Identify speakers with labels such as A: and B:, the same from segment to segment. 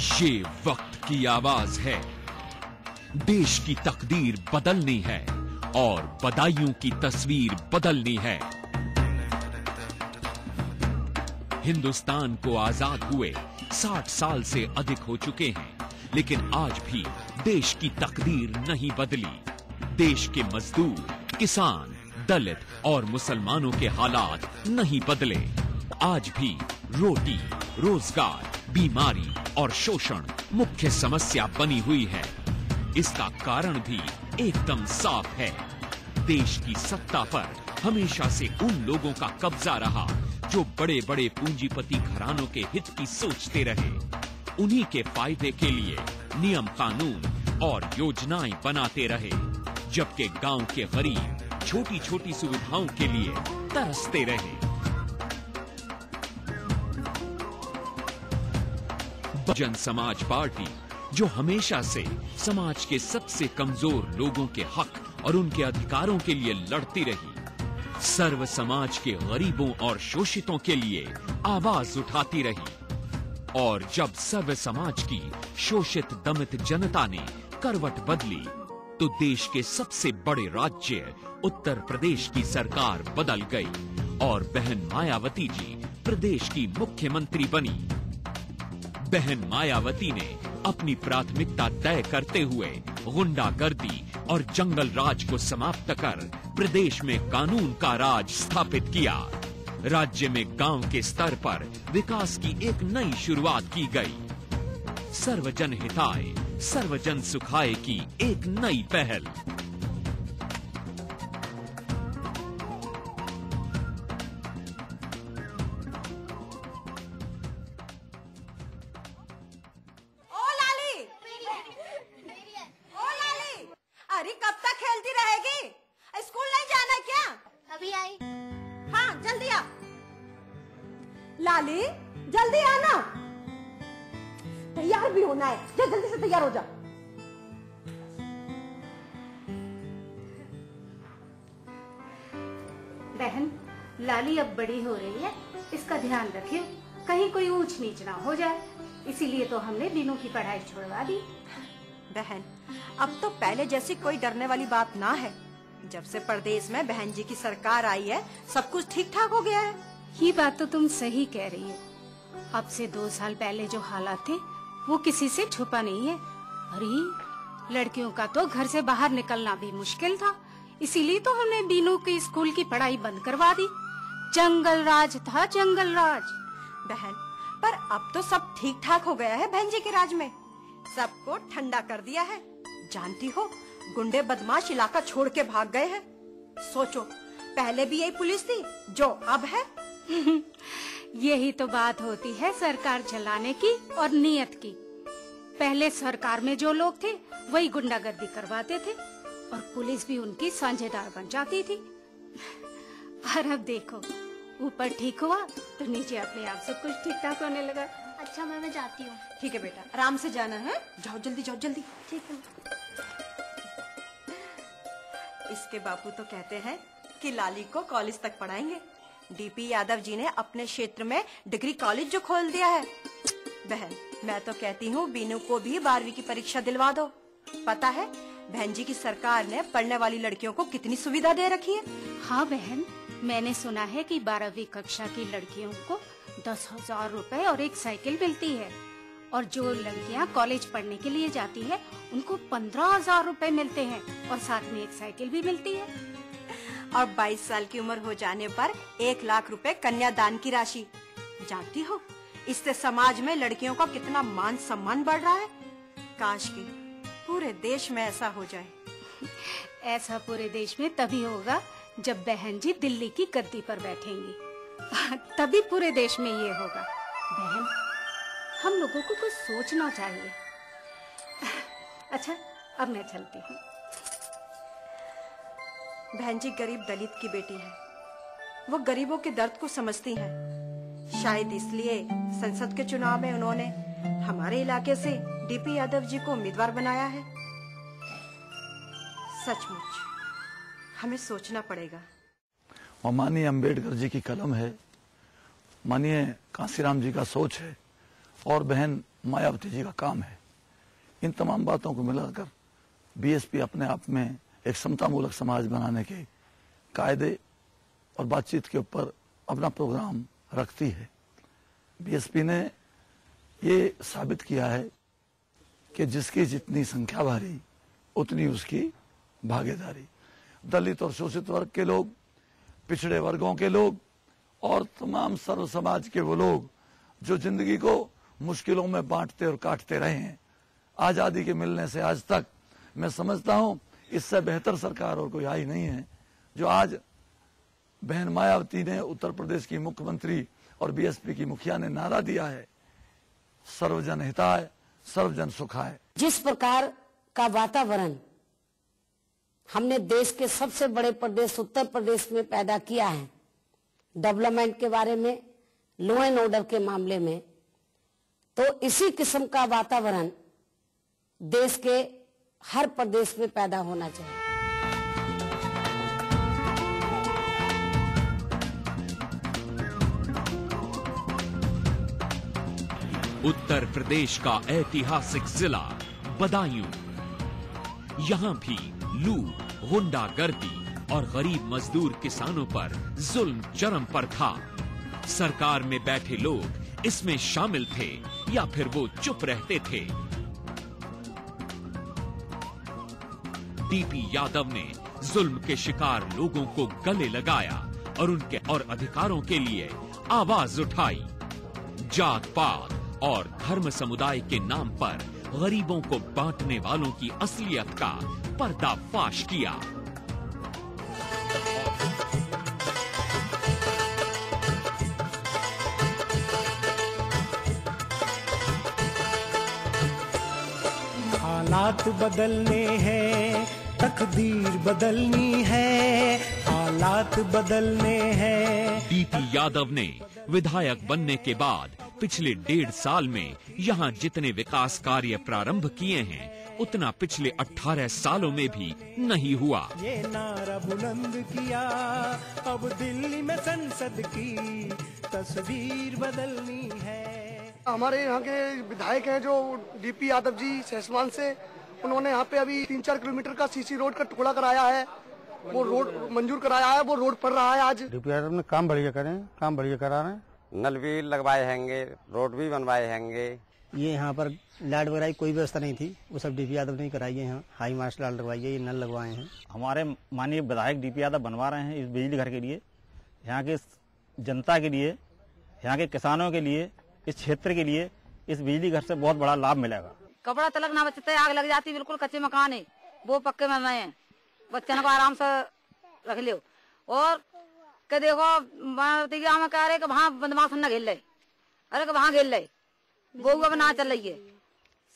A: ये वक्त की आवाज है। देश की तकदीर बदलनी है और बदायूं की तस्वीर बदलनी है। हिंदुस्तान को आजाद हुए 60 साल से अधिक हो चुके हैं, लेकिन आज भी देश की तकदीर नहीं बदली। देश के मजदूर, किसान, दलित और मुसलमानों के हालात नहीं बदले। आज भी रोटी, रोजगार, बीमारी और शोषण मुख्य समस्या बनी हुई है। इसका कारण भी एकदम साफ है। देश की सत्ता पर हमेशा से उन लोगों का कब्जा रहा जो बड़े बड़े पूंजीपति घरानों के हित की सोचते रहे। उन्हीं के फायदे के लिए नियम कानून और योजनाएं बनाते रहे, जबकि गांव के गरीब छोटी छोटी सुविधाओं के लिए तरसते रहे। बहुजन समाज पार्टी, जो हमेशा से समाज के सबसे कमजोर लोगों के हक और उनके अधिकारों के लिए लड़ती रही, सर्व समाज के गरीबों और शोषितों के लिए आवाज उठाती रही। और जब सर्व समाज की शोषित दमित जनता ने करवट बदली, तो देश के सबसे बड़े राज्य उत्तर प्रदेश की सरकार बदल गई और बहन मायावती जी प्रदेश की मुख्यमंत्री बनी। बहन मायावती ने अपनी प्राथमिकता तय करते हुए गुंडागर्दी और जंगल राज को समाप्त कर प्रदेश में कानून का राज स्थापित किया। राज्य में गांव के स्तर पर विकास की एक नई शुरुआत की गई। सर्वजन हिताय, सर्वजन सुखाय की एक नई पहल।
B: अरे कब तक खेलती रहेगी? स्कूल नहीं जाना क्या?
C: अभी आई।
B: हाँ जल्दी आ। लाली जल्दी आना, तैयार भी होना है। जा जल्दी से तैयार हो जा।
C: बहन, लाली अब बड़ी हो रही है, इसका ध्यान रखियो, कहीं कोई ऊंच नीच ना हो जाए। इसीलिए तो हमने दिनों की पढ़ाई छुड़वा दी।
B: बहन, अब तो पहले जैसी कोई डरने वाली बात ना है। जब से प्रदेश में बहन जी की सरकार आई है, सब कुछ ठीक ठाक हो गया है।
C: ये बात तो तुम सही कह रही हो। अब से 2 साल पहले जो हालात थे, वो किसी से छुपा नहीं है। अरे लड़कियों का तो घर से बाहर निकलना भी मुश्किल था, इसीलिए तो हमने बीनू की स्कूल की पढ़ाई बंद करवा दी। जंगल राज था, जंगल राज।
B: बहन, पर अब तो सब ठीक ठाक हो गया है। बहन जी के राज में सबको ठंडा कर दिया है। जानती हो, गुंडे बदमाश इलाका छोड़ के भाग गए हैं। सोचो, पहले भी यही पुलिस थी जो अब है।
C: यही तो बात होती है सरकार चलाने की और नियत की। पहले सरकार में जो लोग थे वही गुंडागर्दी करवाते थे और पुलिस भी उनकी साझेदार बन जाती थी। और अब देखो, ऊपर ठीक हुआ तो नीचे अपने आप सब कुछ ठीक ठाक होने लगा।
D: अच्छा मैं जाती हूँ।
B: ठीक है बेटा, आराम से जाना है। जाओ जल्दी, जाओ जल्दी।
D: ठीक है।
B: इसके बापू तो कहते हैं कि लाली को कॉलेज तक पढ़ाएंगे। डीपी यादव जी ने अपने क्षेत्र में डिग्री कॉलेज जो खोल दिया है। बहन, मैं तो कहती हूँ बीनू को भी 12वीं की परीक्षा दिलवा दो। पता है बहन जी की सरकार ने पढ़ने वाली लड़कियों को कितनी सुविधा दे रखी है।
C: हाँ बहन, मैंने सुना है कि 12वीं कक्षा की लड़कियों को 10,000 रुपए और एक साइकिल मिलती है, और जो लड़कियां कॉलेज पढ़ने के लिए जाती है उनको 15,000 रुपए मिलते हैं और साथ में एक साइकिल भी मिलती है।
B: और 22 साल की उम्र हो जाने पर 1 लाख रुपए कन्यादान की राशि। जानती हो, इससे समाज में लड़कियों का कितना मान सम्मान बढ़ रहा है। काश कि पूरे देश में ऐसा हो जाए।
C: ऐसा पूरे देश में तभी होगा जब बहन जी दिल्ली की गद्दी पर बैठेंगी, तभी पूरे देश में ये होगा। बहन, हम लोगों को कुछ सोचना चाहिए। अच्छा, अब मैं चलती हूँ।
B: बहन जी गरीब दलित की बेटी है, वो गरीबों के दर्द को समझती हैं। शायद इसलिए संसद के चुनाव में उन्होंने हमारे इलाके से डीपी यादव जी को उम्मीदवार बनाया है। सचमुच हमें सोचना पड़ेगा।
E: और माननीय अम्बेडकर जी की कलम है, माननीय कांसीराम जी का सोच है, और बहन मायावती जी का काम है। इन तमाम बातों को मिलाकर बीएसपी अपने आप में एक समतामूलक समाज बनाने के कायदे और बातचीत के ऊपर अपना प्रोग्राम रखती है। बीएसपी ने ये साबित किया है कि जिसकी जितनी संख्या भारी उतनी उसकी भागीदारी। दलित और शोषित वर्ग के लोग, पिछड़े वर्गों के लोग और तमाम सर्व समाज के वो लोग जो जिंदगी को मुश्किलों में बांटते और काटते रहे हैं, आजादी के मिलने से आज तक, मैं समझता हूं इससे बेहतर सरकार और कोई आई नहीं है। जो आज बहन मायावती ने, उत्तर प्रदेश की मुख्यमंत्री और बीएसपी की मुखिया ने नारा दिया है, सर्वजन हिताय सर्वजन सुखाय।
D: जिस प्रकार का वातावरण हमने देश के सबसे बड़े प्रदेश उत्तर प्रदेश में पैदा किया है, डेवलपमेंट के बारे में, लॉ एंड ऑर्डर के मामले में, तो इसी किस्म का वातावरण देश के हर प्रदेश में पैदा होना चाहिए।
A: उत्तर प्रदेश का ऐतिहासिक जिला बदायूं, यहां भी लूट, गुंडागर्दी और गरीब मजदूर किसानों पर जुल्म चरम पर था। सरकार में बैठे लोग इसमें शामिल थे या फिर वो चुप रहते थे। डीपी यादव ने जुल्म के शिकार लोगों को गले लगाया और उनके और अधिकारों के लिए आवाज उठाई। जात पात और धर्म समुदाय के नाम पर गरीबों को बांटने वालों की असलियत का पर्दाफाश किया।
F: हालात बदलने हैं, तकदीर बदलनी है, हालात बदलने हैं।
A: डीपी यादव ने विधायक बनने के बाद पिछले 1.5 साल में यहाँ जितने विकास कार्य प्रारंभ किए हैं, उतना पिछले 18 सालों में भी नहीं हुआ।
F: ये नारा बुलंद किया, अब दिल्ली में संसद की तस्वीर बदलनी है।
G: हमारे यहाँ के विधायक हैं जो डीपी यादव जी सहसवान से, उन्होंने यहाँ पे अभी 3-4 किलोमीटर का सीसी रोड का टुकड़ा कराया है, वो रोड मंजूर कराया है, वो रोड पड़ रहा है आज।
H: डीपी यादव ने काम बढ़िया करें, काम बढ़िया करा रहे हैं।
I: नल भी लगवाए हैंगे, रोड भी बनवाए हैंगे।
H: ये यहाँ पर लाइट वगैरह कोई व्यवस्था नहीं थी, वो सब डीपी यादव ने कराई है। यहाँ हाई मास्ट लाइट लगवाई है, ये नल लगवाए हैं।
J: हमारे माननीय विधायक डीपी यादव बनवा रहे हैं इस बिजली घर के लिए, यहाँ के जनता के लिए, यहाँ के किसानों के लिए, इस क्षेत्र के लिए इस बिजली घर से बहुत बड़ा लाभ मिलेगा।
K: कपड़ा तलक ना बचते, आग लग जाती, बिल्कुल कच्चे मकान है, वो पक्के में नए हैं, बच्चों को आराम से रख लियो। और के देखो में कह रहे कि वहाँ बदमाश न घेल ले, अरे वहाँ घेल ले, वो अब ना चल रही है,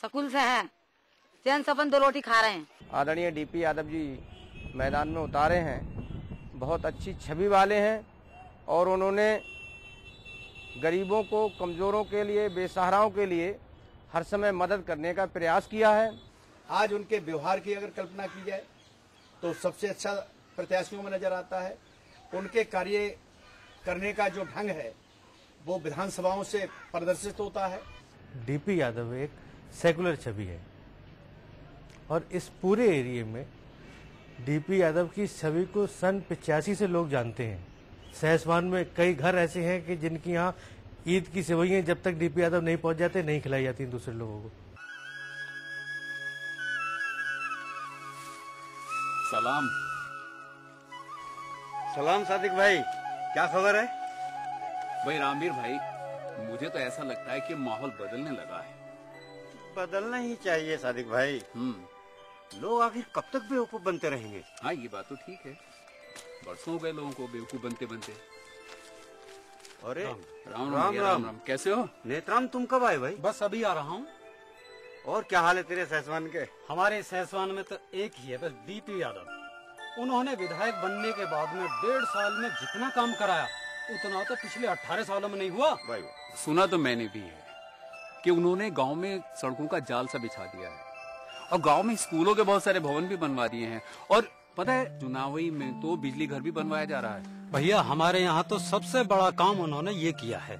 K: स्कूल से है, चैन से अपन 2 रोटी खा रहे हैं।
I: आदरणीय डीपी यादव जी मैदान में उतारे हैं, बहुत अच्छी छवि वाले हैं और उन्होंने गरीबों को, कमजोरों के लिए, बेसहाराओं के लिए हर समय मदद करने का प्रयास किया है।
L: आज उनके व्यवहार की अगर कल्पना की जाए तो सबसे अच्छा प्रत्याशियों में नजर आता है। उनके कार्य करने का जो ढंग है वो विधानसभाओं से प्रदर्शित होता है।
M: डीपी यादव एक सेकुलर छवि है और इस पूरे एरिया में डीपी यादव की छवि को सन 85 से लोग जानते हैं। सहसवान में कई घर ऐसे हैं कि जिनकी यहाँ ईद की सेवइयां जब तक डीपी यादव नहीं पहुंच जाते नहीं खिलाई जाती दूसरे लोगों को।
N: सलाम।
I: सलाम सादिक भाई, क्या खबर है?
N: भाई रामवीर भाई, मुझे तो ऐसा लगता है कि माहौल बदलने लगा है।
I: बदलना ही चाहिए सादिक भाई। लोग आखिर कब तक बेवकूफ बनते रहेंगे?
N: हाँ, ये बात तो ठीक है, बरसों हो गए लोगों को बेवकूफ बनते बनते।
I: अरे
N: राम राम, कैसे हो?
I: नेत्राम, तुम कब आए भाई?
O: बस अभी आ रहा हूँ।
I: और क्या हाल है तेरे सहसवान के?
O: हमारे सहसवान में तो एक ही है बस, डीपी यादव। उन्होंने विधायक बनने के बाद में 1.5 साल में जितना काम कराया उतना तो पिछले 18 सालों में नहीं हुआ।
N: भाई सुना तो मैंने भी है कि उन्होंने गांव में सड़कों का जाल सा बिछा दिया है और गांव में स्कूलों के बहुत सारे भवन भी बनवा दिए हैं। और पता है, चुनावी में तो बिजली घर भी बनवाया जा रहा है।
O: भैया हमारे यहाँ तो सबसे बड़ा काम उन्होंने ये किया है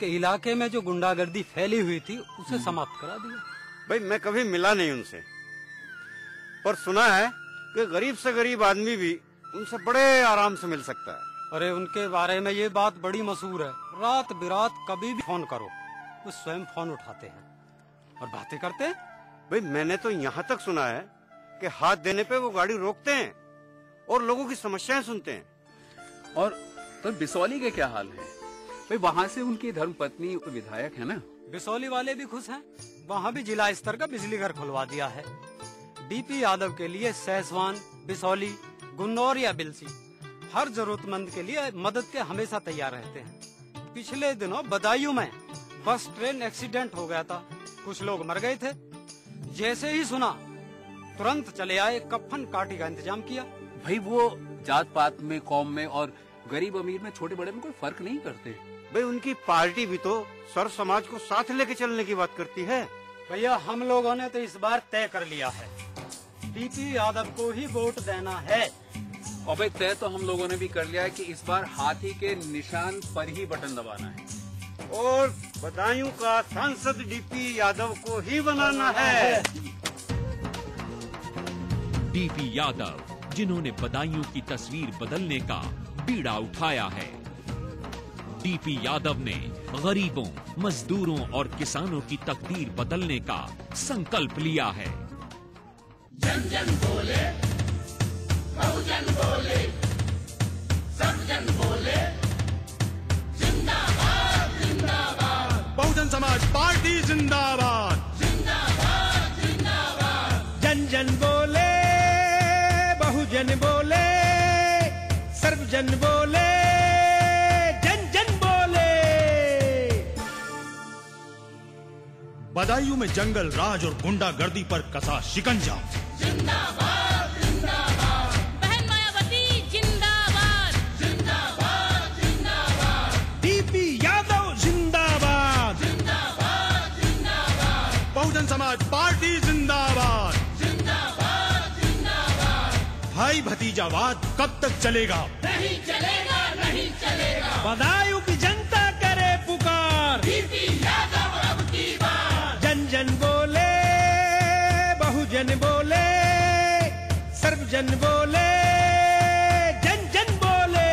O: कि इलाके में जो गुंडागर्दी फैली हुई थी उसे समाप्त करा दिया।
P: भाई मैं कभी मिला नहीं उनसे, पर सुना है कि गरीब से गरीब आदमी भी उनसे बड़े आराम से मिल सकता है।
O: अरे उनके बारे में ये बात बड़ी मशहूर है, रात बिरात कभी भी फोन करो वो स्वयं फोन उठाते हैं और बातें करते हैं।
P: भाई मैंने तो यहाँ तक सुना है कि हाथ देने पे वो गाड़ी रोकते हैं और लोगों की समस्याएं सुनते हैं।
N: और तो बिसौली के क्या हाल है भाई? वहाँ से उनकी धर्मपत्नी विधायक है ना।
O: बिसौली वाले भी खुश हैं, वहाँ भी जिला स्तर का बिजली घर खुलवा दिया है। डीपी यादव के लिए सहसवान, बिसौली, गुन्नौर या बिलसी हर जरूरतमंद के लिए मदद के हमेशा तैयार रहते हैं। पिछले दिनों बदायूं में बस ट्रेन एक्सीडेंट हो गया था, कुछ लोग मर गए थे। जैसे ही सुना तुरंत चले आए, कफन काटी का इंतजाम किया।
N: भाई वो जात पात में, कौम में और गरीब अमीर में, छोटे बड़े में कोई फर्क नहीं करते।
P: भाई उनकी पार्टी भी तो सर्व समाज को साथ लेके चलने की बात करती है।
O: भैया हम लोगों ने तो इस बार तय कर लिया है, डीपी यादव को ही वोट देना है।
N: और भाई तय तो हम लोगों ने भी कर लिया है कि इस बार हाथी के निशान पर ही बटन दबाना है
P: और बदायूं का सांसद डीपी यादव को ही बनाना है।
A: डीपी यादव, जिन्होंने बदायूं की तस्वीर बदलने का बीड़ा उठाया है। डीपी यादव ने गरीबों, मजदूरों और किसानों की तकदीर बदलने का संकल्प लिया है।
Q: जन जन बोले, बहुजन बोले, सब जन बोले, जिंदाबाद जिंदाबाद,
F: बहुजन समाज पार्टी जिंदाबाद,
Q: जिंदाबाद जिंदाबाद।
F: जन जन बोले, बहुजन बोले, सर्वजन बोले, जन जन बोले।
R: बदायूं में जंगल राज और गुंडागर्दी पर कसा शिकंजा।
Q: जिंदाबाद जिंदाबाद,
S: बहन मायावती जिंदाबाद,
Q: जिंदाबाद जिंदाबाद,
F: डीपी यादव जिंदाबाद,
Q: जिंदाबाद जिंदाबाद,
R: बहुजन समाज पार्टी जिंदाबाद,
Q: जिंदाबाद जिंदाबाद।
R: भाई भतीजावाद कब तक चलेगा?
Q: नहीं चलेगा, नहीं चलेगा।
F: बदायूं की जनता करे पुकार,
Q: डीपी यादव अब की बार।
F: जन जन बोले, बहुजन बोले, सर्वजन बोले, जन जन बोले।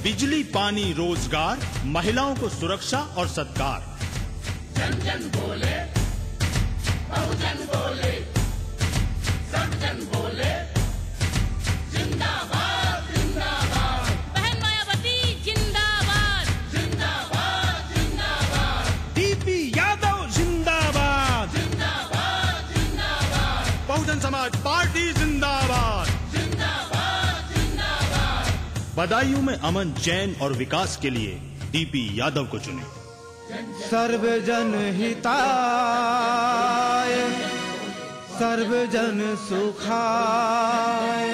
R: बिजली, पानी, रोजगार, महिलाओं को सुरक्षा और सत्कार।
Q: जन जन बोले, बहुजन बोले, सर्वजन बोले, जिंदाबाद जिंदाबाद,
S: बहन मायावती जिंदाबाद,
Q: जिंदाबाद जिंदाबाद,
F: डीपी यादव जिंदाबाद,
Q: जिंदाबाद जिंदाबाद,
R: बहुजन समाज पार्टी जिंदाबाद,
Q: जिंदाबाद जिंदाबाद।
R: बदायूं में अमन, चैन और विकास के लिए डीपी यादव को चुने।
F: सर्वजन हिताय, सर्वजन सुखाय।